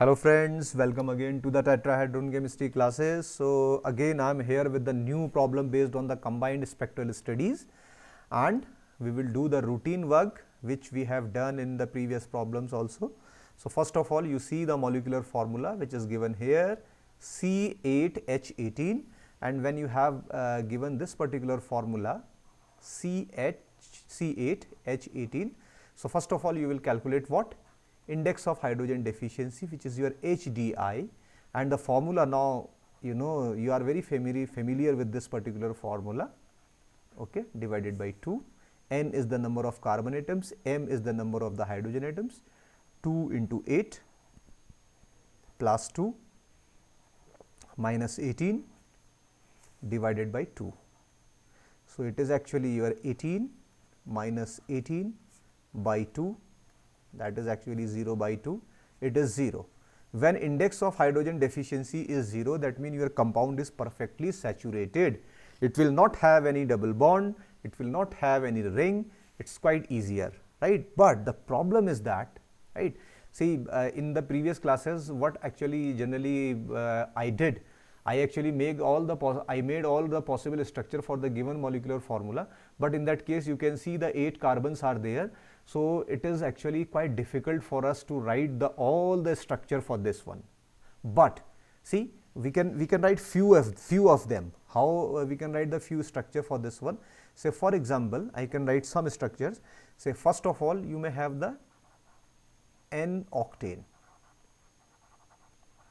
Hello friends, welcome again to the tetrahedron chemistry classes. So again I am here with the new problem based on the combined spectral studies, and we will do the routine work which we have done in the previous problems also. So first of all, you see the molecular formula which is given here, C8H18, and when you have given this particular formula C8H18, so first of all you will calculate what? Index of hydrogen deficiency, which is your HDI, and the formula, now you know, you are very familiar with this particular formula, okay, divided by 2. N is the number of carbon atoms, M is the number of the hydrogen atoms, 2 into 8 plus 2 minus 18 divided by 2. So it is actually your 18 minus 18 by 2, that is actually 0 by 2, it is 0. When index of hydrogen deficiency is 0, that means your compound is perfectly saturated. It will not have any double bond, it will not have any ring, it is quite easier, right? But the problem is that, right, see in the previous classes what actually generally I did, I actually made all the possible structure for the given molecular formula, but in that case you can see the 8 carbons are there. So it is actually quite difficult for us to write all the structure for this one. But see, we can write few of them. How we can write the few structure for this one? Say for example, I can write some structures. Say first of all, you may have the N-octane,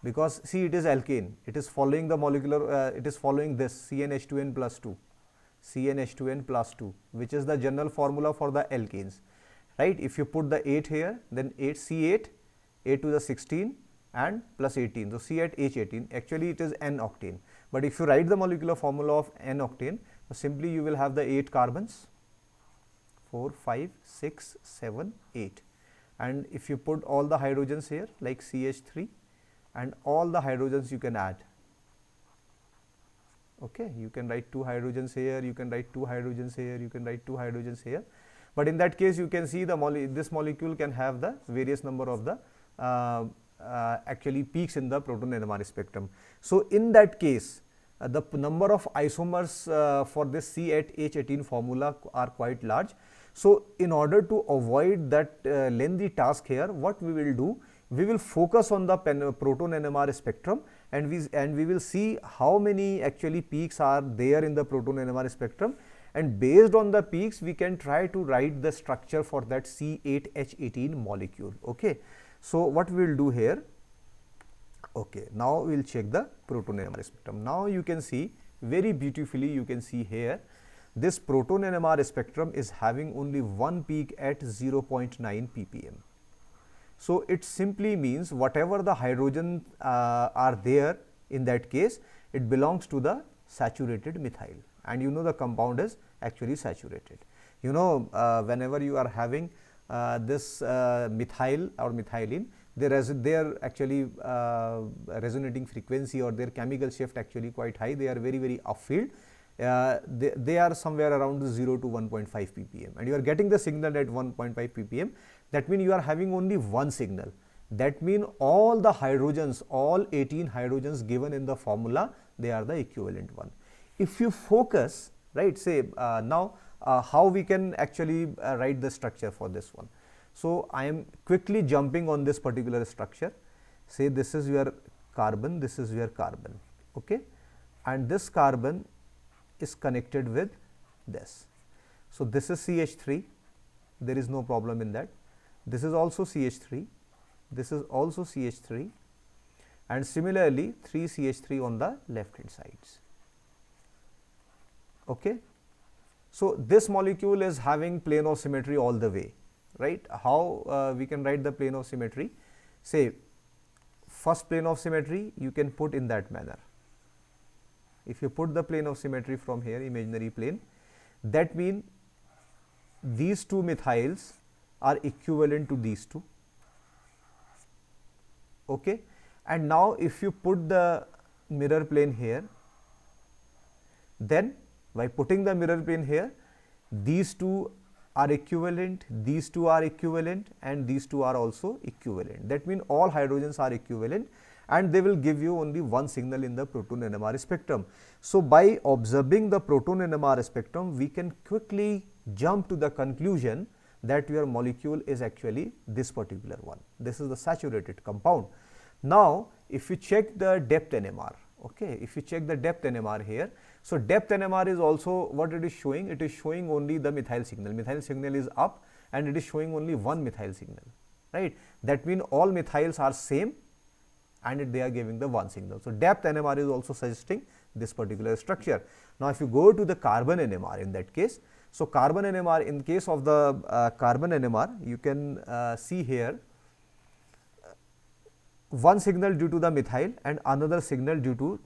because see, it is alkane, it is following the molecular, it is following this CnH2n plus 2, CnH2n plus 2, which is the general formula for the alkanes, right? If you put the 8 here, then 8 C8, 8 to the 16 and plus 18, so C8H18, actually it is N-octane. But if you write the molecular formula of N-octane, simply you will have the 8 carbons, 4, 5, 6, 7, 8, and if you put all the hydrogens here like CH3, and all the hydrogens you can add, okay, you can write 2 hydrogens here, you can write 2 hydrogens here, you can write 2 hydrogens here. But in that case you can see this molecule can have the various number of the actually peaks in the proton NMR spectrum. So in that case the number of isomers for this C8H18 formula are quite large. So in order to avoid that lengthy task here, what we will do, we will focus on the proton NMR spectrum, and we will see how many actually peaks are there in the proton NMR spectrum, and based on the peaks we can try to write the structure for that C8H18 molecule. Okay, so what we will do here, okay, now we will check the proton NMR spectrum. Now you can see very beautifully, you can see here this proton NMR spectrum is having only one peak at 0.9 ppm. So it simply means whatever the hydrogen are there, in that case it belongs to the saturated methyl, and you know the compound is actually saturated. You know, whenever you are having this methyl or methylene, their actually resonating frequency or their chemical shift actually quite high, they are very upfield. They are somewhere around 0 to 1.5 ppm, and you are getting the signal at 1.5 ppm. That means you are having only one signal. That means all the hydrogens, all 18 hydrogens given in the formula, they are the equivalent one. If you focus, right, say now how we can actually write the structure for this one. So I am quickly jumping on this particular structure. Say this is your carbon, this is your carbon, okay, and this carbon is connected with this. So this is CH3, there is no problem in that. This is also CH3, this is also CH3, and similarly 3 CH3 on the left hand sides. Okay. So this molecule is having plane of symmetry all the way, right? How we can write the plane of symmetry? Say first plane of symmetry you can put in that manner. If you put the plane of symmetry from here, imaginary plane, that means these two methyls are equivalent to these two, okay. And now if you put the mirror plane here, then by putting the mirror plane here, these two are equivalent, these two are equivalent, and these two are also equivalent. That means all hydrogens are equivalent and they will give you only one signal in the proton NMR spectrum. So, by observing the proton NMR spectrum, we can quickly jump to the conclusion that your molecule is actually this particular one. This is the saturated compound. Now, if you check the depth NMR, okay, if you check the depth NMR here, so depth NMR is also what it is showing. It is showing only the methyl signal. Methyl signal is up and it is showing only one methyl signal, right? That means all methyls are same and they are giving the one signal. So, depth NMR is also suggesting this particular structure. Now, if you go to the carbon NMR in that case, so carbon NMR, in case of the carbon NMR, you can see here one signal due to the methyl and another signal due to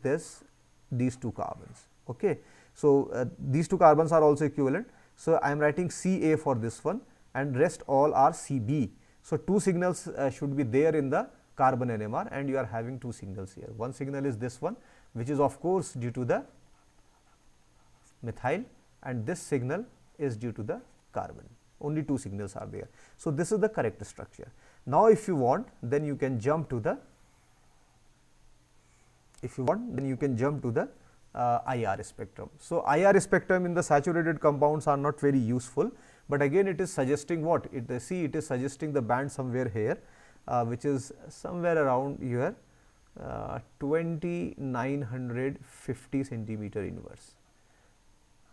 these two carbons. Okay. So, these two carbons are also equivalent. So, I am writing Ca for this one and rest all are Cb. So, two signals should be there in the carbon NMR and you are having two signals here. One signal is this one, which is of course due to the methyl, and this signal is due to the carbon. Only two signals are there. So, this is the correct structure. Now, if you want, then you can jump to the IR spectrum. So, IR spectrum in the saturated compounds are not very useful, but again it is suggesting what? It is suggesting the band somewhere here, which is somewhere around here 2950 centimeter inverse.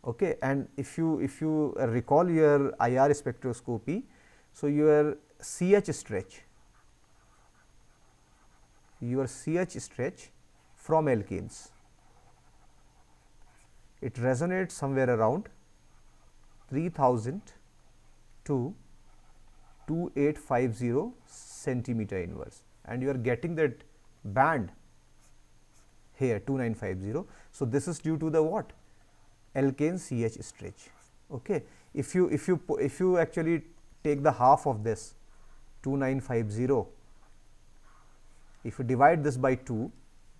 Okay. And if you recall your IR spectroscopy, so your CH stretch from alkanes, it resonates somewhere around 3000 to 2850 centimeter inverse, and you are getting that band here 2950. So, this is due to the what? Alkane CH stretch. Okay. If you actually take the half of this 2950, if you divide this by 2,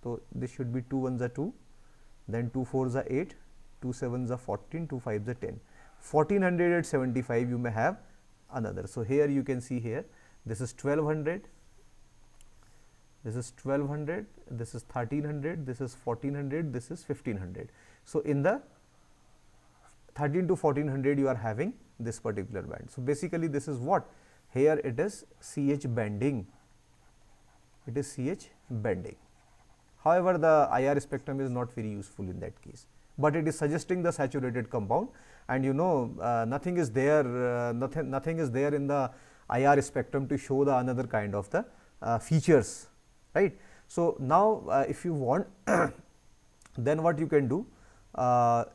so this should be 2 1s are 2, then 2 4s are 8, 2 7s are 14, 2 5s are 10, 1475 you may have another. So, here you can see here this is 1200, this is 1200, this is 1300, this is 1400, this is 1500. So, in the 13 to 1400 you are having this particular band. So, basically this is what? Here it is CH bending, it is CH bending. However, the IR spectrum is not very useful in that case, but it is suggesting the saturated compound, and you know nothing is there nothing is there in the IR spectrum to show the another kind of the features, right. So, now if you want then what you can do,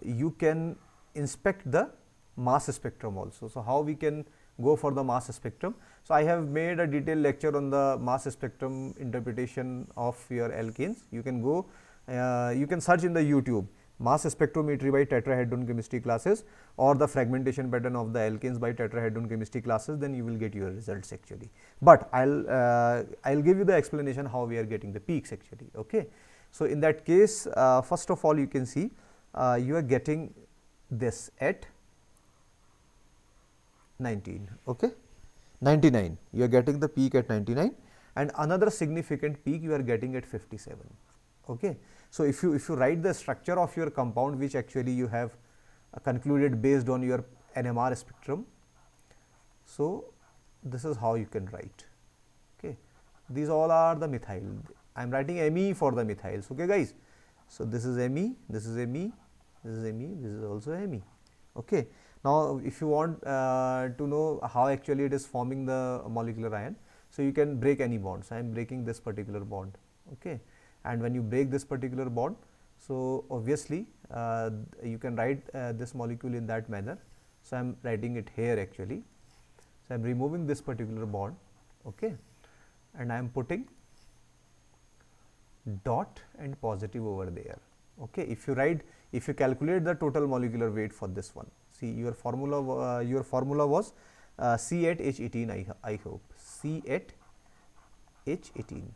you can inspect the mass spectrum also. So, how we can go for the mass spectrum? So, I have made a detailed lecture on the mass spectrum interpretation of your alkanes. You can go, you can search in the YouTube mass spectrometry by tetrahedron chemistry classes or the fragmentation pattern of the alkanes by tetrahedron chemistry classes, then you will get your results actually. But I'll give you the explanation how we are getting the peaks actually. Okay. So, in that case, first of all you can see you are getting this at 19, okay, 99, you are getting the peak at 99, and another significant peak you are getting at 57. Okay. So, if you write the structure of your compound which actually you have concluded based on your NMR spectrum, so this is how you can write. Okay. These all are the methyl. I am writing Me for the methyls. Okay, guys. So, this is Me, this is Me, this is Me, this is also Me. Okay. Now, if you want to know how actually it is forming the molecular ion, so you can break any bond. So, I am breaking this particular bond. Okay. And when you break this particular bond, so obviously you can write this molecule in that manner. So, I am writing it here actually. So, I am removing this particular bond, okay, and I am putting dot and positive over there. Okay. If you calculate the total molecular weight for this one, see your formula was C8H18, I hope, C8H18,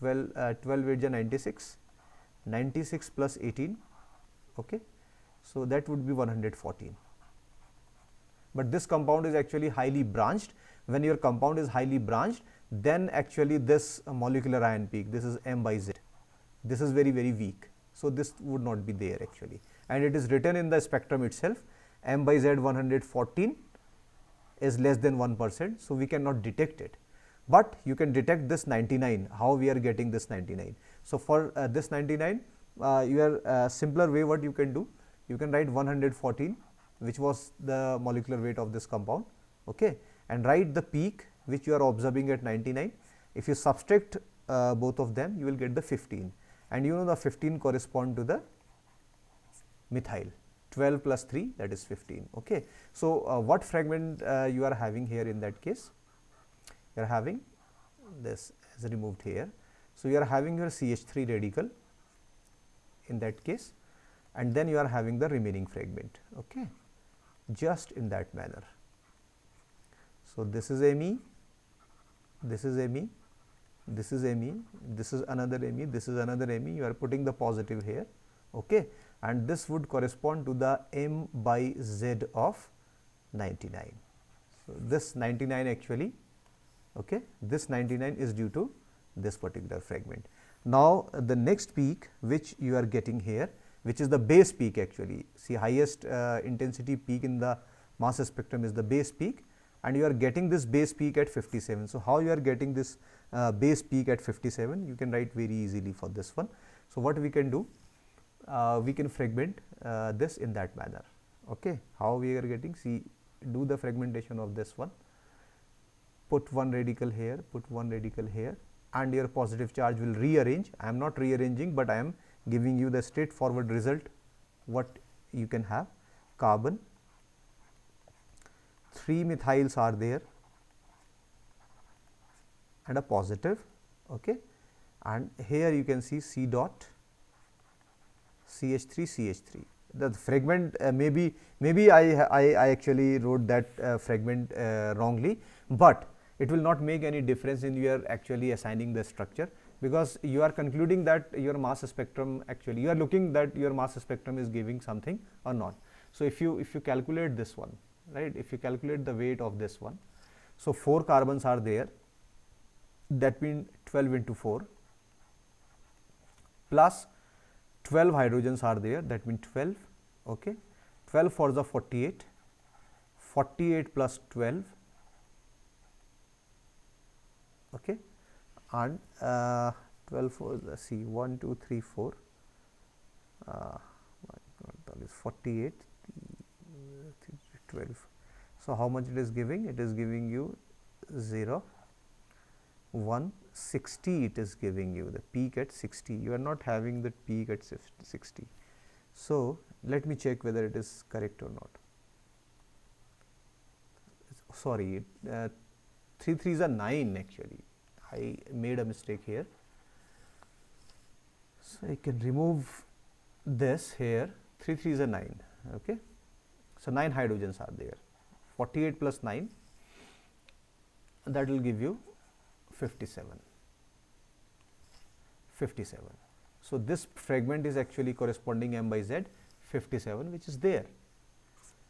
12 weight is 96, 96 plus 18, okay. So, that would be 114. but this compound is actually highly branched. When your compound is highly branched, then actually this molecular ion peak, this is m by z, this is very weak. So this would not be there actually, and it is written in the spectrum itself, m by z 114 is less than 1%. So we cannot detect it, but you can detect this 99. How we are getting this 99? So for this 99, your simpler way, what you can do, you can write 114, which was the molecular weight of this compound, okay, and write the peak which you are observing at 99. If you subtract both of them, you will get the 15, and you know the 15 correspond to the methyl. 12 plus 3, that is 15. Okay. So what fragment you are having here in that case? You are having this is removed here. So you are having your CH3 radical in that case, and then you are having the remaining fragment, okay, just in that manner. So this is Me, this is Me, this is Me, this is another Me, this is another Me. You are putting the positive here, okay, and this would correspond to the m by z of 99. So this 99 actually, okay, this 99 is due to this particular fragment. Now the next peak which you are getting here, which is the base peak actually. See, highest intensity peak in the mass spectrum is the base peak, and you are getting this base peak at 57. So how you are getting this base peak at 57? You can write very easily for this one. So what we can do, we can fragment this in that manner, okay. How we are getting? See, do the fragmentation of this one, put one radical here, put one radical here, and your positive charge will rearrange. I am not rearranging, but I am giving you the straightforward result what you can have. Carbon, 3 methyls are there and a positive, okay, and here you can see C dot CH3 CH3. The fragment maybe I actually wrote that fragment wrongly, but it will not make any difference in your actually assigning the structure, because you are concluding that your mass spectrum, actually you are looking that your mass spectrum is giving something or not. So if you calculate this one, right, if you calculate the weight of this one, so 4 carbons are there, that means 12 into 4 plus 12 hydrogens are there, that means 12, okay, 12 for the 48, 48 plus 12, okay, and 12 for the C 1 2 3 4 is 48, 12. So how much it is giving? It is giving you 0, 1, 60. It is giving you the peak at 60. You are not having the peak at 60. So let me check whether it is correct or not. Sorry, 3 3s are 9 actually. I made a mistake here. So I can remove this here. 3 3s are 9. Okay. So 9 hydrogens are there. 48 plus 9, that will give you 57. 57. So this fragment is actually corresponding m by z 57, which is there.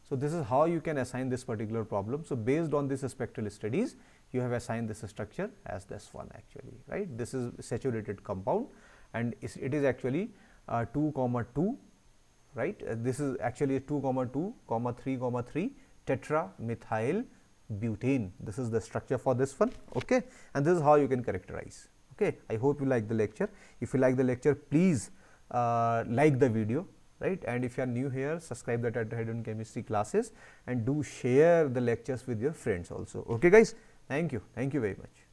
So this is how you can assign this particular problem. So based on this spectral studies, you have assigned this structure as this one actually, right? This is saturated compound, and it is actually 2,2, right? This is actually 2,2, 3,3 tetramethyl butane. This is the structure for this one, okay, and this is how you can characterize. Okay, I hope you like the lecture. If you like the lecture, please like the video, right? And if you are new here, subscribe the Tetrahedron Chemistry classes and do share the lectures with your friends also. Okay, guys, thank you very much.